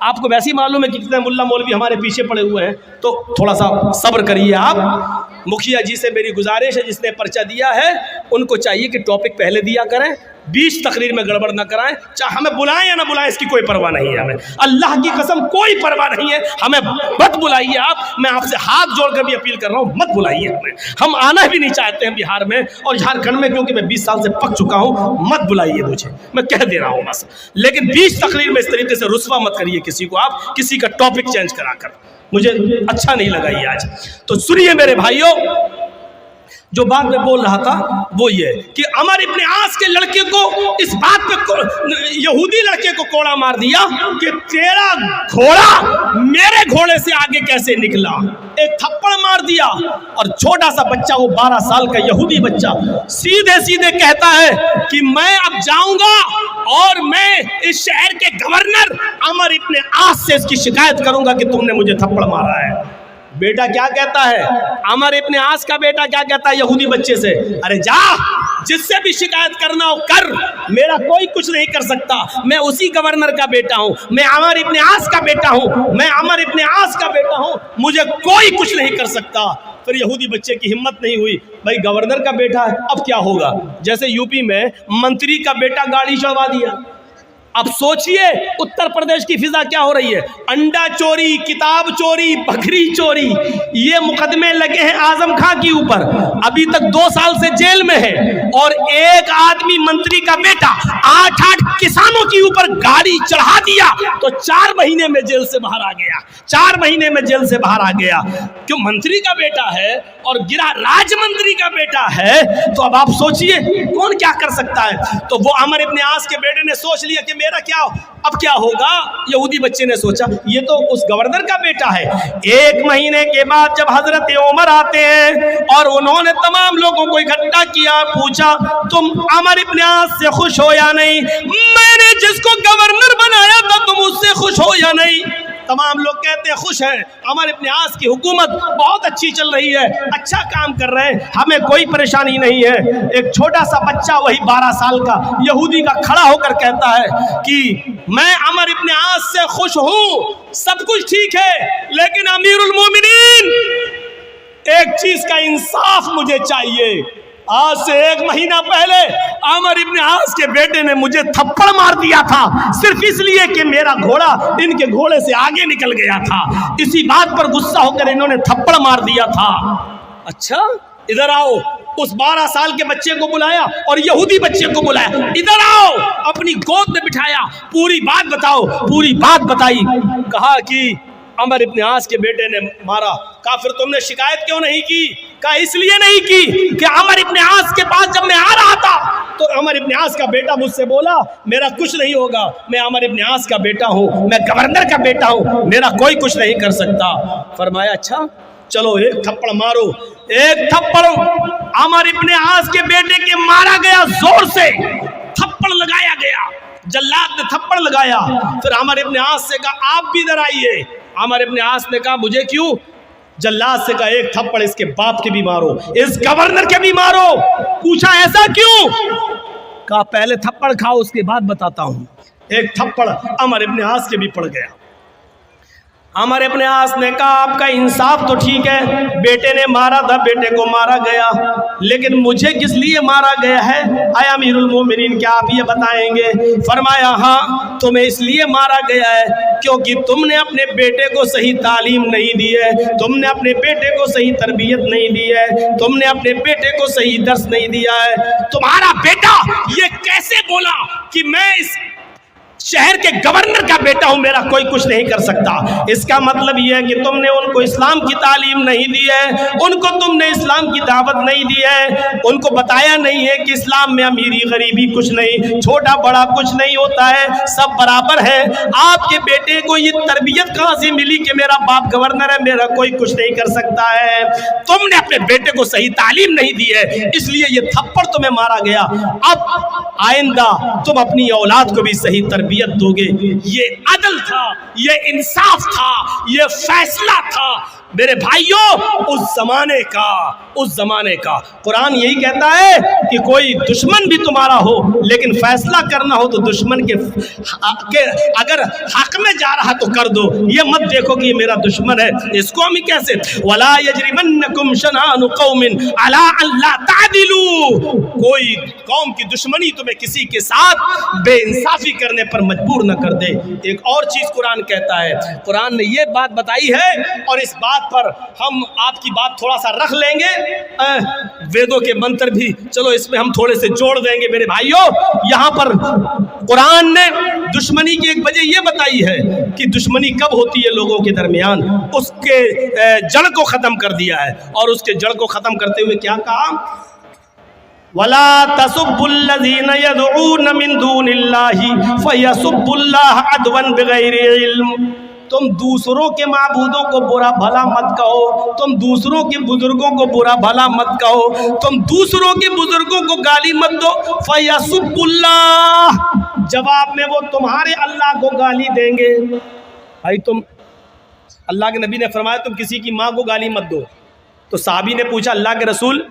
آپ کو ویسے ہی معلوم ہے کہ کتنے ملا مولوی ہمارے پیچھے پڑے ہوئے ہیں، تو تھوڑا سا صبر کریے آپ۔ مکھیا جی سے میری گزارش ہے، جس نے پرچہ دیا ہے ان کو چاہیے کہ ٹاپک پہلے دیا کریں، 20 تقریر میں گڑبڑ نہ کرائیں، چاہے ہمیں بلائیں یا نہ بلائیں اس کی کوئی پرواہ نہیں ہے ہمیں، اللہ کی قسم کوئی پرواہ نہیں ہے ہمیں، مت بلائیے آپ، میں آپ سے ہاتھ جوڑ کر بھی اپیل کر رہا ہوں، مت بلائیے ہمیں، ہم آنا بھی نہیں چاہتے ہیں بہار میں اور جھارکھنڈ میں، کیونکہ میں 20 سال سے پک چکا ہوں، مت بلائیے مجھے، میں کہہ دے رہا ہوں بس، لیکن 20 تقریر میں اس طریقے سے رسوا مت کریے کسی کو، آپ کسی کا ٹاپک چینج کرا کر، مجھے اچھا نہیں لگا یہ آج۔ تو سنیے میرے بھائیوں، جو بات میں بول رہا تھا وہ یہ کہ عمر ابن عاص کے لڑکے کو اس بات پہ یہودی لڑکے کو کوڑا مار دیا کہ تیرا گھوڑا میرے گھوڑے سے آگے کیسے نکلا، ایک تھپڑ مار دیا، اور چھوٹا سا بچہ، وہ 12 سال کا یہودی بچہ سیدھے سیدھے کہتا ہے کہ میں اب جاؤں گا اور میں اس شہر کے گورنر عمر ابن عاص سے اس کی شکایت کروں گا کہ تم نے مجھے تھپڑ مارا ہے۔ بیٹا کیا کہتا ہے؟ عمر ابن عاص کا بیٹا کیا کہتا ہے یہودی بچے سے؟ ارے جا، جس سے بھی شکایت کرنا ہو کر، میرا کوئی کچھ نہیں کر سکتا، میں اسی گورنر کا بیٹا ہوں، میں عمر ابن عاص کا بیٹا ہوں، میں عمر ابن عاص کا بیٹا ہوں، مجھے کوئی کچھ نہیں کر سکتا۔ پھر یہودی بچے کی ہمت نہیں ہوئی، بھائی گورنر کا بیٹا ہے اب کیا ہوگا، جیسے یو پی میں منتری کا بیٹا گاڑی چڑھوا دیا۔ اب سوچئے اتر پردیش کی فضا کیا ہو رہی ہے، انڈا چوری، کتاب چوری، بکری چوری، یہ مقدمے لگے ہیں اعظم خان کے اوپر، ابھی تک 2 سال سے جیل میں ہے، اور ایک آدمی منتری کا بیٹا 8 کسانوں کے اوپر گاڑی چڑھا دیا تو 4 مہینے میں جیل سے باہر آ گیا، 4 مہینے میں جیل سے باہر آ گیا، کیوں منتری کا بیٹا ہے اور گرا راج منتری کا بیٹا ہے، تو اب آپ سوچئے کون کیا کر سکتا ہے۔ تو وہ عمر ابن عاص کے بیٹے نے سوچ لیا کہ میرا کیا اب کیا ہوگا، یہودی بچے نے سوچا یہ تو اس گورنر کا بیٹا ہے۔ 1 مہینے کے بعد جب حضرت عمر آتے ہیں اور انہوں نے تمام لوگوں کو اکٹھا کیا، پوچھا تم عمر ابن عاص سے خوش ہو یا نہیں، میں نے جس کو گورنر بنایا تھا تم اس سے خوش ہو یا نہیں؟ تمام لوگ کہتے ہیں خوش ہیں، عمر ابن عاص کی حکومت بہت اچھی چل رہی ہے، اچھا کام کر رہے ہیں، ہمیں کوئی پریشانی نہیں ہے۔ ایک چھوٹا سا بچہ وہی 12 سال کا یہودی کا کھڑا ہو کر کہتا ہے کہ میں عمر ابن عاص سے خوش ہوں، سب کچھ ٹھیک ہے، لیکن امیر المومنین ایک چیز کا انصاف مجھے چاہیے، آج سے 1 مہینہ پہلے عمر ابن عاص کے بیٹے نے مجھے تھپڑ مار دیا تھا، صرف اس لیے کہ میرا گھوڑا ان کے گھوڑے سے آگے نکل گیا تھا، اسی بات پر غصہ ہو کر انہوں نے تھپڑ مار دیا تھا۔ اچھا ادھر آؤ، اس 12 سال کے بچے کو بلایا اور یہودی بچے کو بلایا، ادھر آؤ، اپنی گود میں بٹھایا، پوری بات بتاؤ، پوری بات بتائی، کہا کہ عمر ابن عاص کے بیٹے نے مارا۔ کہا پھر تم نے شکایت کیوں نہیں کی؟ کہا اس لیے نہیں کی کہ عمر ابن عاص کے پاس جب میں آ رہا تھا تو عمر ابن عاص کا بیٹا مجھ سے بولا میرا کچھ نہیں ہوگا، میں عمر ابن عاص کا بیٹا ہوں، میں گورنر کا بیٹا ہوں، میرا کوئی کچھ نہیں کر سکتا۔ فرمایا اچھا چلو 1 تھپڑ مارو۔ 1 تھپڑ عمر ابن عاص کے بیٹے کے مارا گیا، زور سے تھپڑ لگایا گیا، جلاد نے تھپڑ لگایا۔ پھر عمر ابن عاص سے کہا آپ بھی ادھر آئیے۔ عمر ابن عاص نے کہا مجھے کیوں؟ جلاد سے کہا 1 تھپڑ اس کے باپ کے بھی مارو، اس گورنر کے بھی مارو۔ پوچھا ایسا کیوں؟ کہا پہلے تھپڑ کھاؤ اس کے بعد بتاتا ہوں۔ 1 تھپڑ عمر ابن عاص کے بھی پڑ گیا۔ عمر ابن عاص نے کہا آپ کا انصاف تو ٹھیک ہے، بیٹے نے مارا تھا، بیٹے کو مارا گیا، لیکن مجھے کس لیے مارا گیا ہے اے امیر المومنین، کیا آپ یہ بتائیں گے؟ فرمایا ہاں تمہیں اس لیے مارا گیا ہے کیونکہ تم نے اپنے بیٹے کو صحیح تعلیم نہیں دی ہے، تم نے اپنے بیٹے کو صحیح تربیت نہیں دی ہے، تم نے اپنے بیٹے کو صحیح درس نہیں دیا ہے۔ تمہارا بیٹا یہ کیسے بولا کہ میں اس شہر کے گورنر کا بیٹا ہوں، میرا کوئی کچھ نہیں کر سکتا؟ اس کا مطلب یہ ہے کہ تم نے ان کو اسلام کی تعلیم نہیں دی ہے، ان کو تم نے اسلام کی دعوت نہیں دی ہے، ان کو بتایا نہیں ہے کہ اسلام میں امیری غریبی کچھ نہیں، چھوٹا بڑا کچھ نہیں ہوتا ہے، سب برابر ہے۔ آپ کے بیٹے کو یہ تربیت کہاں سے ملی کہ میرا باپ گورنر ہے، میرا کوئی کچھ نہیں کر سکتا ہے؟ تم نے اپنے بیٹے کو صحیح تعلیم نہیں دی ہے، اس لیے یہ تھپڑ تمہیں مارا گیا۔ اب آئندہ تم اپنی اولاد کو بھی صحیح تربیت دو گے۔ یہ عدل تھا، یہ انصاف تھا، یہ فیصلہ تھا۔ میرے بھائیوں اس زمانے کا قرآن یہی کہتا ہے کہ کوئی دشمن بھی تمہارا ہو لیکن فیصلہ کرنا ہو تو دشمن کے اگر حق میں جا رہا تو کر دو، یہ مت دیکھو کہ یہ میرا دشمن ہے، اس کو ہم کیسے وَلَا يَجْرِمَنَّكُمْ شَنَآنُ قَوْمٍ عَلَىٰ أَن لَا تَعْدِلُوا، کوئی قوم کی دشمنی تمہیں کسی کے ساتھ بے انصافی کرنے پر مجبور نہ کر دے۔ ایک اور چیز قرآن کہتا ہے، قرآن نے یہ بات بتائی ہے اور اس بات پر ہم آپ کی بات تھوڑا سا رکھ لیں گے، ویدوں کے منتر بھی چلو اس میں ہم تھوڑے سے جوڑ دیں گے۔ میرے بھائیوں یہاں پر قرآن نے دشمنی کی ایک وجہ یہ بتائی ہے کہ دشمنی کب ہوتی ہے لوگوں کے درمیان، اس کے جڑ کو ختم کر دیا ہے، اور اس کے جڑ کو ختم کرتے ہوئے کیا کہا؟ وَلَا تَسُبُّوا الَّذِينَ يَدْعُونَ مِن دُونِ اللَّهِ فَيَسُبُّوا اللَّهَ عَدْوًا بِغَيْرِ عِلْمٍ، تم دوسروں کے معبودوں کو برا بھلا مت کہو، تم دوسروں کے بزرگوں کو برا بھلا مت کہو، تم دوسروں کے بزرگوں کو گالی مت دو۔ فَيَسُبُّوا اللَّهَ، جواب میں وہ تمہارے اللہ کو گالی دیں گے۔ بھائی تم اللہ کے نبی نے فرمایا تم کسی کی ماں کو گالی مت دو، تو صحابی نے پوچھا اللہ کے رسول،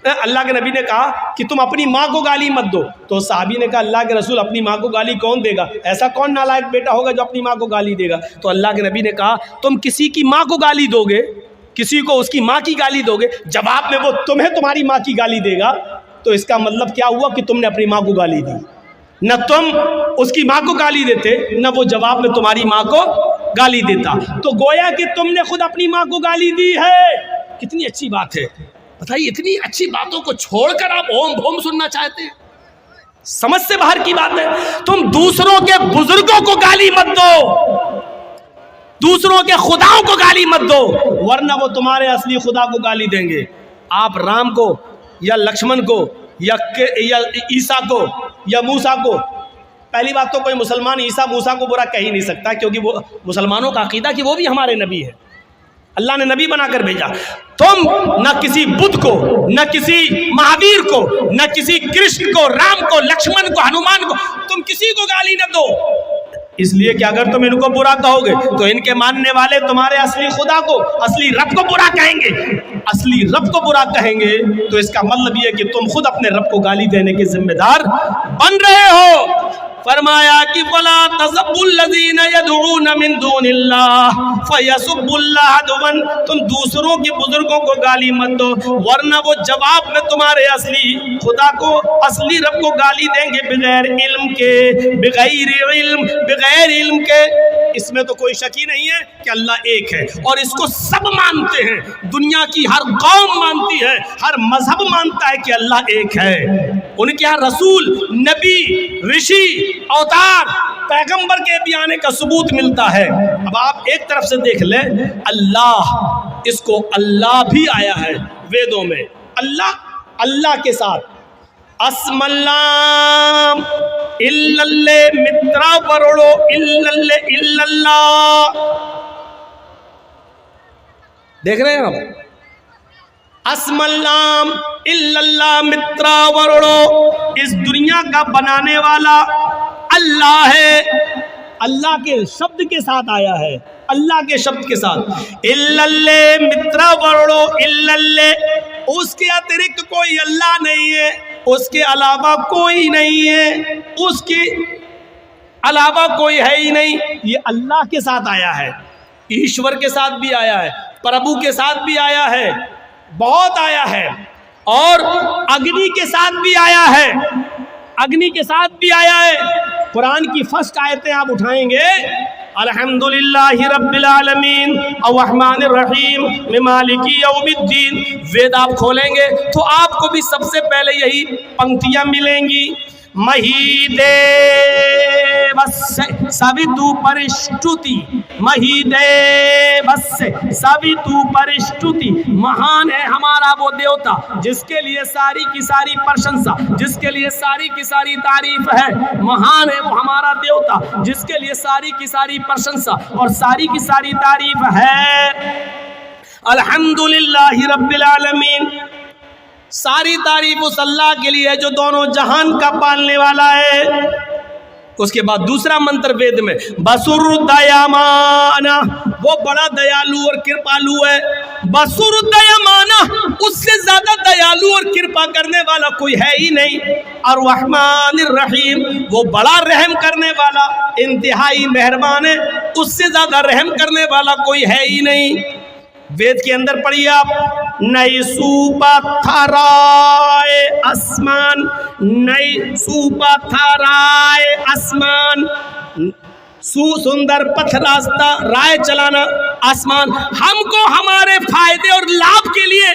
اللہ کے نبی نے کہا کہ تم اپنی ماں کو گالی مت دو، تو صحابی نے کہا اللہ کے رسول اپنی ماں کو گالی کون دے گا؟ ایسا کون نالائق بیٹا ہوگا جو اپنی ماں کو گالی دے گا؟ تو اللہ کے نبی نے کہا تم کسی کی ماں کو گالی دو گے، کسی کو اس کی ماں کی گالی دو گے، جواب میں وہ تمہیں تمہاری ماں کی گالی دے گا، تو اس کا مطلب کیا ہوا کہ تم نے اپنی ماں کو گالی دی، نہ تم اس کی ماں کو گالی دیتے نہ وہ جواب میں تمہاری ماں کو گالی دیتا، تو گویا کہ تم نے خود اپنی ماں کو گالی دی ہے۔ کتنی اچھی بات ہے، بتائیے اتنی اچھی باتوں کو چھوڑ کر آپ اوم بھوم سننا چاہتے ہیں؟ سمجھ سے باہر کی بات ہے۔ تم دوسروں کے بزرگوں کو گالی مت دو، دوسروں کے خداؤں کو گالی مت دو، ورنہ وہ تمہارے اصلی خدا کو گالی دیں گے۔ آپ رام کو یا لکشمن کو یا عیسیٰ کو یا موسیٰ کو، پہلی بات تو کوئی مسلمان عیسیٰ موسیٰ کو برا کہہ ہی نہیں سکتا، کیونکہ وہ مسلمانوں کا عقیدہ کہ وہ بھی ہمارے نبی ہے، اللہ نے نبی بنا کر بھیجا۔ تم نہ کسی بدھ کو، نہ کسی مہاویر کو، نہ کسی کرشن کو، رام کو، لکشمن کو، ہنومان کو، تم کسی کو گالی نہ دو، اس لیے کہ اگر تم ان کو برا کہو گے تو ان کے ماننے والے تمہارے اصلی خدا کو، اصلی رب کو برا کہیں گے، اصلی رب کو برا کہیں گے، تو اس کا مطلب یہ کہ تم خود اپنے رب کو گالی دینے کے ذمہ دار بن رہے ہو۔ فرمایا کہ وَلَا تَسُبُّوا الَّذِينَ يَدْعُونَ مِن دُونِ اللَّهِ فَيَسُبُّوا اللَّهَ عَدْوًا، تم دوسروں کے بزرگوں کو گالی مت دو، ورنہ وہ جواب میں تمہارے اصلی خدا کو، اصلی رب کو گالی دیں گے بغیر علم کے، بغیر علم کے۔ اس میں تو کوئی شک ہی نہیں ہے کہ اللہ ایک ہے، اور اس کو سب مانتے ہیں، دنیا کی ہر قوم مانتی ہے، ہر مذہب مانتا ہے کہ اللہ ایک ہے۔ ان کے ہاں رسول، نبی، رشی، اوتار، پیغمبر کے بھی آنے کا ثبوت ملتا ہے۔ اب آپ ایک طرف سے دیکھ لیں، اللہ، اس کو اللہ بھی آیا ہے ویدوں میں، اللہ کے ساتھ اسم اللہ اللہ مترا ورڑو اللہ، دیکھ رہے ہیں آپ، اسم اللہ اللہ مترا ورڑو، اس دنیا کا بنانے والا اللہ ہے، اللہ کے شبد کے ساتھ آیا ہے، اللہ کے شبد کے ساتھ، اللہ مترا ورڑو اللہ، اس کے اترکت کوئی اللہ نہیں ہے، اس کے علاوہ کوئی نہیں ہے، اس کے علاوہ کوئی ہے ہی نہیں، یہ اللہ کے ساتھ آیا ہے، ایشور کے ساتھ بھی آیا ہے، پربھو کے ساتھ بھی آیا ہے، بہت آیا ہے، اور اگنی کے ساتھ بھی آیا ہے، اگنی کے ساتھ بھی آیا ہے۔ قرآن کی فرسٹ آیتیں آپ اٹھائیں گے، الحمدللہ رب العالمین الرحمن الرحیم مالک یوم الدین، وید آپ کھولیں گے تو آپ کو بھی سب سے پہلے یہی پنکتیاں ملیں گی، مہیدے سویتو پرشٹوتی، مہیدے سویتو پرشٹوتی، مہان ہے ہمارا وہ دیوتا جس کے لیے ساری کی ساری پرشنسا، جس کے لیے ساری کی ساری تعریف ہے، مہان ہے وہ ہمارا دیوتا جس کے لیے ساری کی ساری پرشنسا اور ساری کی ساری تعریف ہے۔ الحمدللہ رب العالمین، ساری تعریف اس اللہ کے لیے ہے جو دونوں جہان کا پالنے والا ہے۔ اس کے بعد دوسرا منتر وید میں بسر دیامان وہ بڑا دیالو اور کرپالو ہے. بسر الدیمانہ، اس سے زیادہ دیالو اور کرپا کرنے والا کوئی ہے ہی نہیں. الرحمن الرحیم، وہ بڑا رحم کرنے والا انتہائی مہربان ہے، اس سے زیادہ رحم کرنے والا کوئی ہے ہی نہیں. وید کے اندر پڑھیے آپ، نئی سوپا تھارائے آسمان، نئی سوپا تھارائے آسمان، سو سندر پتھ راستہ رائے چلانا آسمان. ہم کو ہمارے فائدے اور لابھ کے لیے